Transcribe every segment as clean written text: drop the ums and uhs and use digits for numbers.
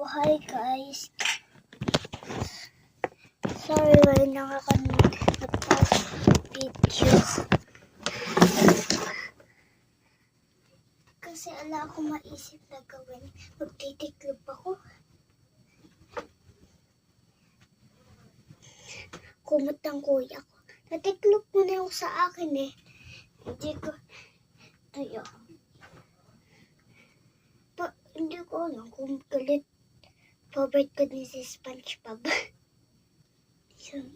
hi guys. Sorry, wala na ako nag-post video. Kasi ala akong maisip na gawin. Magtitiklop ako. Kumot ang kuya ko. Natiklop mo na yung sa akin eh. Hindi ko tuyo. Hindi ko alam kung galit. Favorite ko din si SpongeBob. Yun.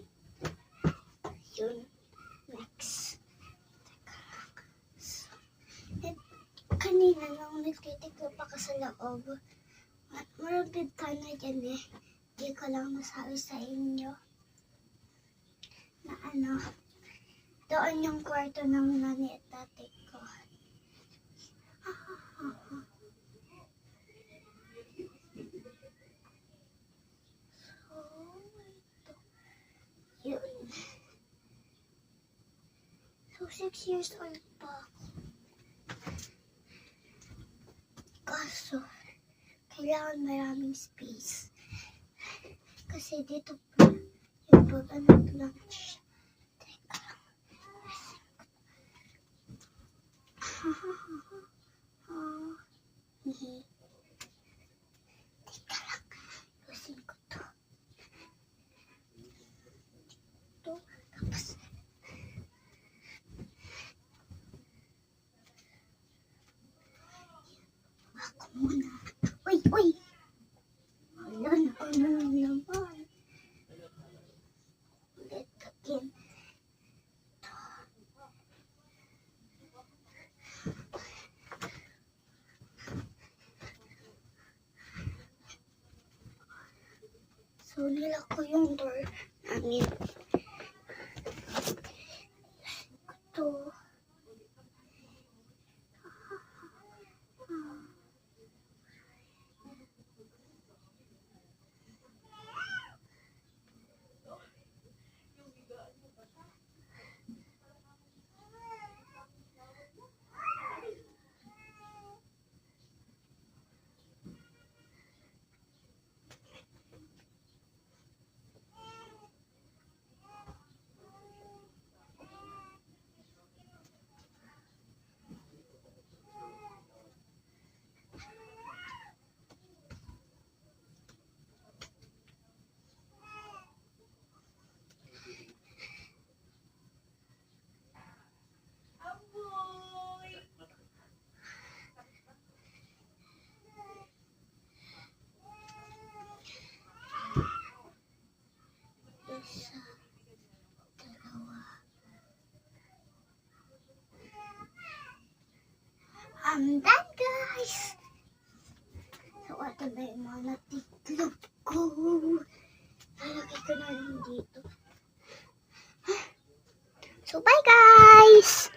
Next. Kanina lang nagtitiklop ako sa loob. Marapid ka na dyan eh. Hindi ko lang masabi sa inyo. Na doon yung kwarto ng nani at tatay ko. Yun. So, 6 years old pa ako. Kaso, kailangan maraming space. Kasi dito pa, yung pag-lunch. Teka lang. Teka lang. Lusin ko to. Tapos ako muna. Uy! Wala naman. Ulit again. So, nilak ko yung door namin. Ito. Isa, dalawa. I'm done, guys! So, ito na yung mga natiklop ko. Lalagay ko na rin dito. So, bye, guys!